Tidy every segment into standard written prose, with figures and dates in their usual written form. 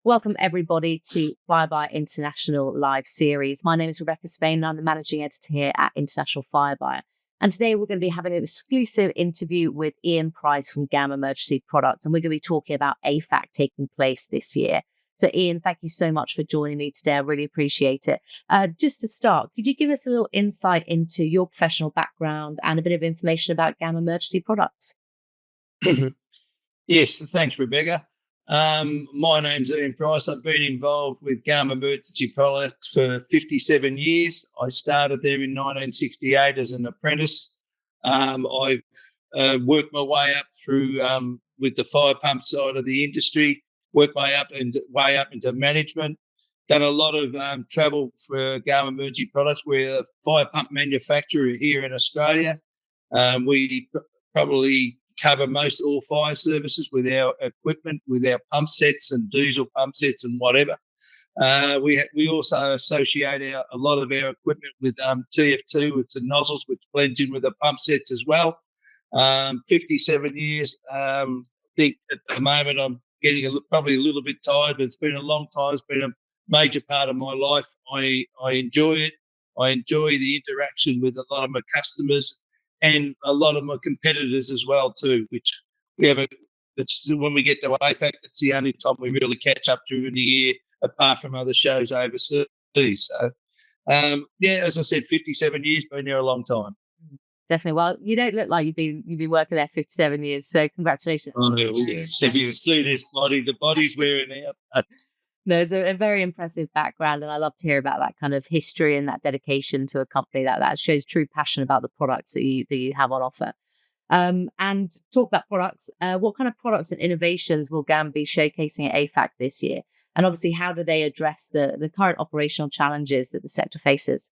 Welcome everybody to Firebuyer International Live Series. My name is Rebecca Spain and I'm the Managing Editor here at International Firebuyer. And today we're going to be having an exclusive interview with Ian Price from Gaam Emergency Products. And we're going to be talking about AFAC taking place this year. So Ian, thank you so much for joining me today. I really appreciate it. Just to start, could you give us a little insight into your professional background and a bit of information about Gaam Emergency Products? Yes, thanks, Rebecca. My name's Ian Price. I've been involved with Gaam Emergency Products for 57 years. I started there in 1968 as an apprentice. I've worked my way up through with the fire pump side of the industry, worked my way up into management. Done a lot of travel for Gaam Emergency Products. We're a fire pump manufacturer here in Australia. We probably cover most all fire services with our equipment, with our pump sets and diesel pump sets and whatever. We also associate a lot of our equipment with TF2, with the nozzles, which blends in with the pump sets as well. 57 years. I think at the moment I'm getting probably a little bit tired, but it's been a long time. It's been a major part of my life. I enjoy it. I enjoy the interaction with a lot of my customers and a lot of my competitors as well too, which we have it's when we get to AFAC, it's the only time we really catch up during the year, apart from other shows overseas. So, as I said, 57 years, been there a long time. Definitely. Well, you don't look like you've been working there 57 years, so congratulations. Oh, yes. If you see this body, the body's wearing out. No, it's a very impressive background, and I love to hear about that kind of history and that dedication to a company that shows true passion about the products that you have on offer. And talk about products. What kind of products and innovations will Gaam be showcasing at AFAC this year? And obviously, how do they address the current operational challenges that the sector faces?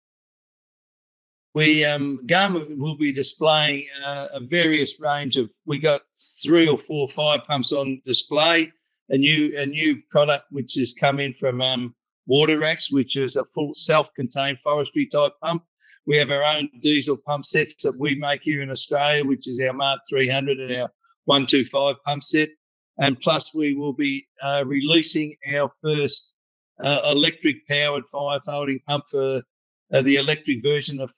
Gaam will be displaying a various range of. We got 3 or 4 fire pumps on display. A new product which has come in from Water Axe, which is a full self-contained forestry type pump. We have our own diesel pump sets that we make here in Australia, which is our Mark 300 and our 125 pump set. And plus we will be releasing our first electric-powered firefighting pump for the electric version of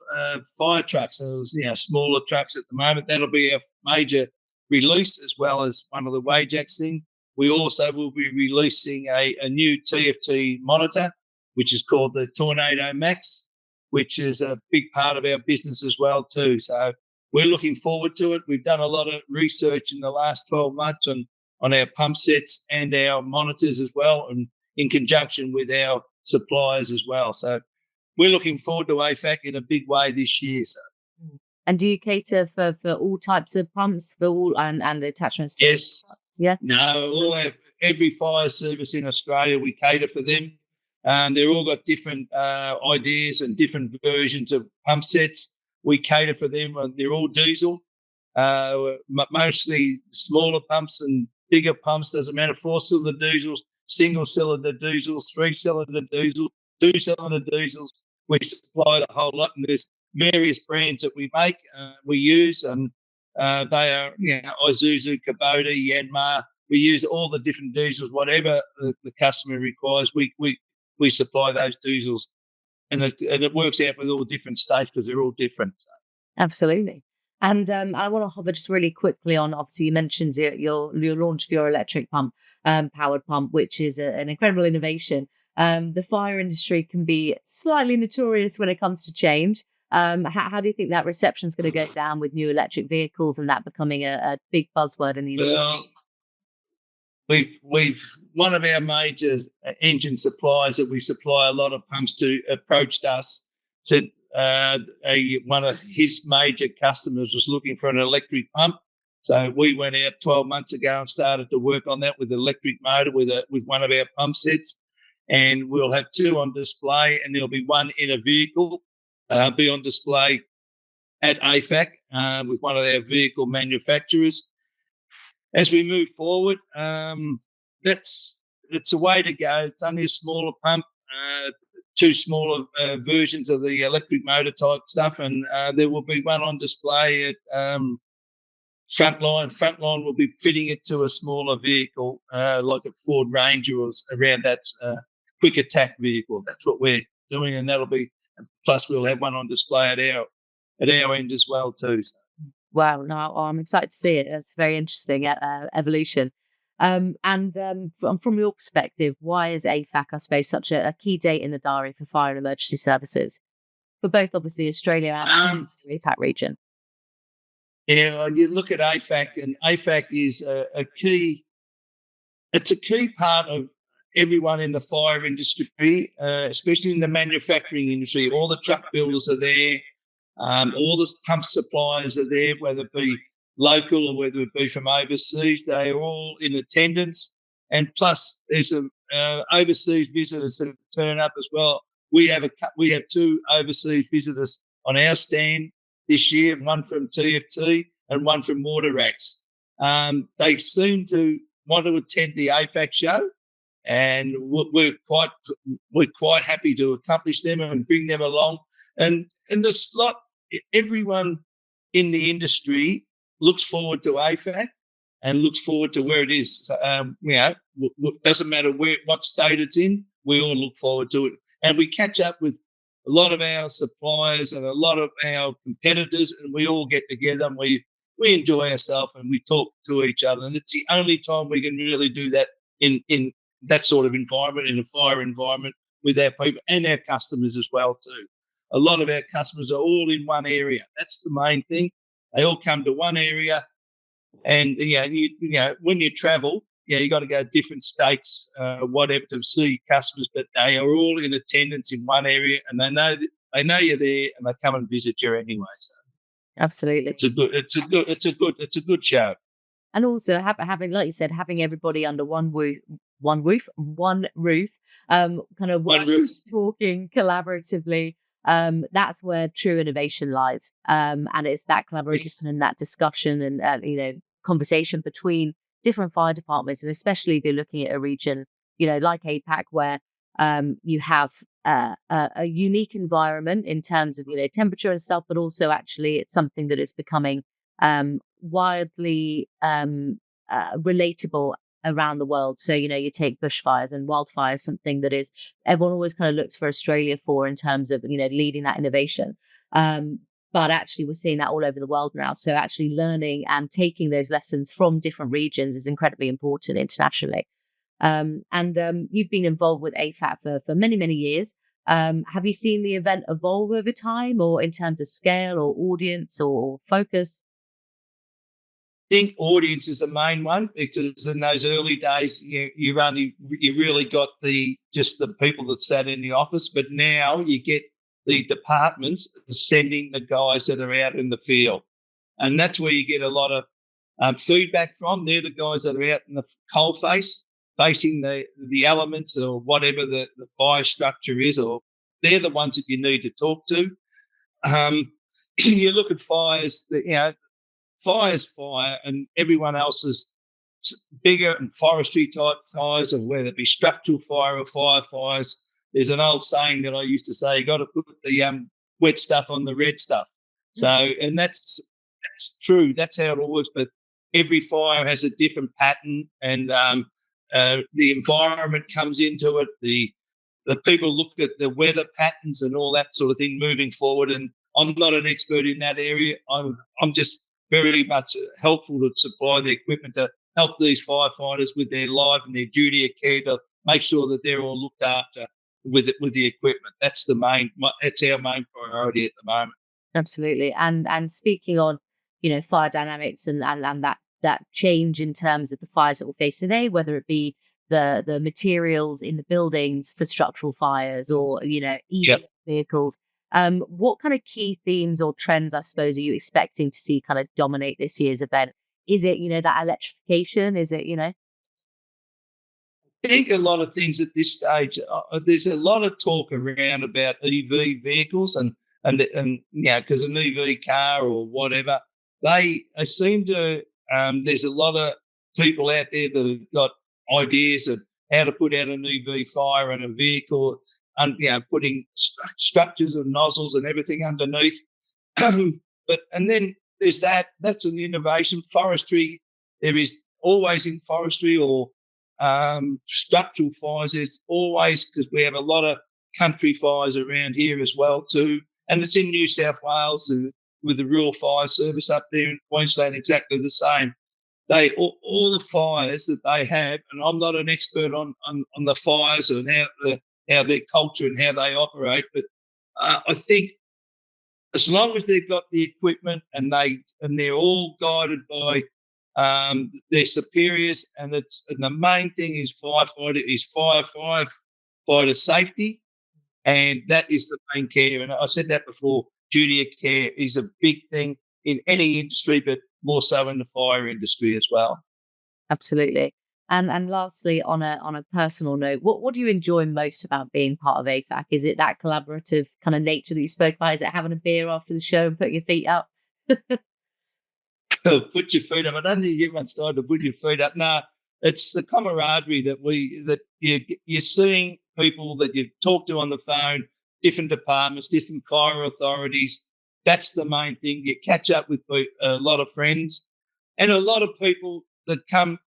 fire trucks. So smaller trucks at the moment. That'll be our major release, as well as one of the Wajax things. We also will be releasing a new TFT monitor, which is called the Tornado Max, which is a big part of our business as well too. So we're looking forward to it. We've done a lot of research in the last 12 months on our pump sets and our monitors as well, and in conjunction with our suppliers as well. So we're looking forward to AFAC in a big way this year. So. And do you cater for all types of pumps, for all and the attachments? Yes. Yeah. No, every fire service in Australia, we cater for them. They've all got different ideas and different versions of pump sets. We cater for them. They're all diesel, mostly smaller pumps and bigger pumps. Doesn't matter, 4-cylinder diesels, single-cylinder diesels, 3-cylinder diesels, 2-cylinder diesels. We supply the whole lot, and there's various brands that we make, we use, and they are, Isuzu, Kubota, Yanmar. We use all the different diesels, whatever the customer requires. We supply those diesels, and it works out with all different states because they're all different. So. Absolutely. And I want to hover just really quickly on. Obviously, you mentioned your launch of your electric pump, powered pump, which is an incredible innovation. The fire industry can be slightly notorious when it comes to change. How do you think that reception is going to go down with new electric vehicles and that becoming a big buzzword in the industry? Well, we've one of our major engine suppliers that we supply a lot of pumps to approached us, said one of his major customers was looking for an electric pump. So we went out 12 months ago and started to work on that with an electric motor with one of our pump sets. And we'll have 2 on display, and there'll be 1 in a vehicle. Be on display at AFAC with one of our vehicle manufacturers. As we move forward, it's a way to go. It's only a smaller pump, 2 smaller versions of the electric motor type stuff, and there will be 1 on display at Frontline will be fitting it to a smaller vehicle, like a Ford Ranger or around that quick attack vehicle. That's what we're doing, and that'll be. Plus, we'll have one on display at our end as well too. So. Wow, no, I'm excited to see it. That's very interesting evolution. From your perspective, why is AFAC, I suppose, such a key date in the diary for fire and emergency services for both, obviously, Australia and the AFAC region? Yeah, you look at AFAC, and AFAC is a key. It's a key part of everyone in the fire industry, especially in the manufacturing industry. All the truck builders are there. All the pump suppliers are there, whether it be local or whether it be from overseas. They are all in attendance. And plus, there's some overseas visitors that turn up as well. We have 2 overseas visitors on our stand this year, one from TFT and one from Waterrax. They seem to want to attend the AFAC show, and we're quite happy to accomplish them and bring them along. And everyone in the industry looks forward to AFAC and looks forward to where it is. Doesn't matter what state it's in, we all look forward to it. And we catch up with a lot of our suppliers and a lot of our competitors, and we all get together and we enjoy ourselves and we talk to each other. And it's the only time we can really do that in that sort of environment, in a fire environment, with our people and our customers as well too. A lot of our customers are all in one area. That's the main thing. They all come to one area, and when you travel, you got to go to different states, whatever, to see customers, but they are all in attendance in one area, and they know you're there, and they come and visit you anyway. So absolutely, it's a good show. And also having, like you said, having everybody under one roof, kind of talking collaboratively. That's where true innovation lies. And it's that collaboration and that discussion and conversation between different fire departments, and especially if you're looking at a region, like APAC, where you have a unique environment in terms of temperature and stuff, but also actually it's something that is becoming widely relatable around the world. So you take bushfires and wildfires, something that is everyone always kind of looks for Australia for in terms of leading that innovation. But actually, we're seeing that all over the world now. So actually learning and taking those lessons from different regions is incredibly important internationally. You've been involved with AFAC for many, many years. Have you seen the event evolve over time, or in terms of scale or audience or focus? I think audience is the main one, because in those early days, you really got just the people that sat in the office, but now you get the departments sending the guys that are out in the field. And that's where you get a lot of feedback from. They're the guys that are out in the coalface, facing the elements or whatever the fire structure is, or they're the ones that you need to talk to. You look at fires, fire's fire, and everyone else's bigger and forestry type fires, or whether it be structural fire or firefires. There's an old saying that I used to say: you got to put the wet stuff on the red stuff. So, and that's true. That's how it all works. But every fire has a different pattern, and the environment comes into it. The people look at the weather patterns and all that sort of thing moving forward. And I'm not an expert in that area. I'm just very much helpful to supply the equipment to help these firefighters with their life and their duty of care, to make sure that they're all looked after with the equipment. That's our main priority at the moment. Absolutely. And speaking on, fire dynamics and that change in terms of the fires that we face today, whether it be the materials in the buildings for structural fires or, EV vehicles, what kind of key themes or trends, I suppose, are you expecting to see kind of dominate this year's event? Is it, that electrification? Is it, I think a lot of things at this stage, there's a lot of talk around about EV vehicles and because an EV car or whatever, they seem to, there's a lot of people out there that have got ideas of how to put out an EV fire in a vehicle, and putting structures and nozzles and everything underneath. And then there's that. That's an innovation. Forestry, there is always in forestry or structural fires. There's always, because we have a lot of country fires around here as well too, and it's in New South Wales with the Rural Fire Service up there in Queensland, exactly the same. They all the fires that they have, and I'm not an expert on the fires and how their culture and how they operate, but I think as long as they've got the equipment and they're all guided by their superiors, and the main thing is firefighter safety, and that is the main care. And I said that before. Duty of care is a big thing in any industry, but more so in the fire industry as well. Absolutely. And lastly, on a personal note, what do you enjoy most about being part of AFAC? Is it that collaborative kind of nature that you spoke about? Is it having a beer after the show and putting your feet up? Put your feet up. I don't think everyone's time to put your feet up. No, it's the camaraderie that you're seeing people that you talk to on the phone, different departments, different fire authorities. That's the main thing. You catch up with a lot of friends and a lot of people that come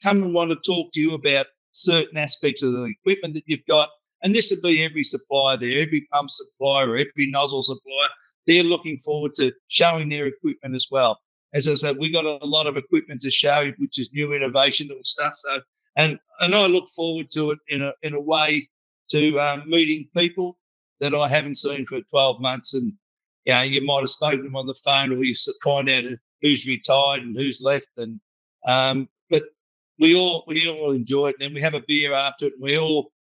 and want to talk to you about certain aspects of the equipment that you've got. And this would be every supplier there, every pump supplier, every nozzle supplier. They're looking forward to showing their equipment as well. As I said, we've got a lot of equipment to show, which is new innovation and stuff. So, and I look forward to it in a way to meeting people that I haven't seen for 12 months. And, you might have spoken to them on the phone, or you find out who's retired and who's left. And but we all enjoy it, and then we have a beer after it, and we all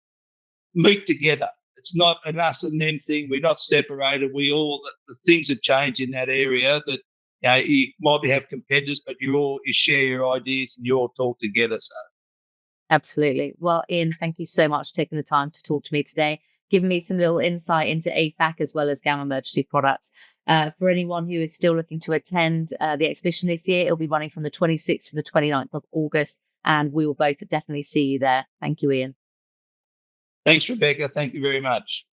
meet together. It's not an us and them thing. We're not separated. The things have changed in that area that you might have competitors, but you share your ideas and you all talk together. So. Absolutely. Well, Ian, thank you so much for taking the time to talk to me today, giving me some little insight into AFAC as well as Gaam Emergency Products. For anyone who is still looking to attend the exhibition this year, it'll be running from the 26th to the 29th of August, and we will both definitely see you there. Thank you, Ian. Thanks, Rebecca. Thank you very much.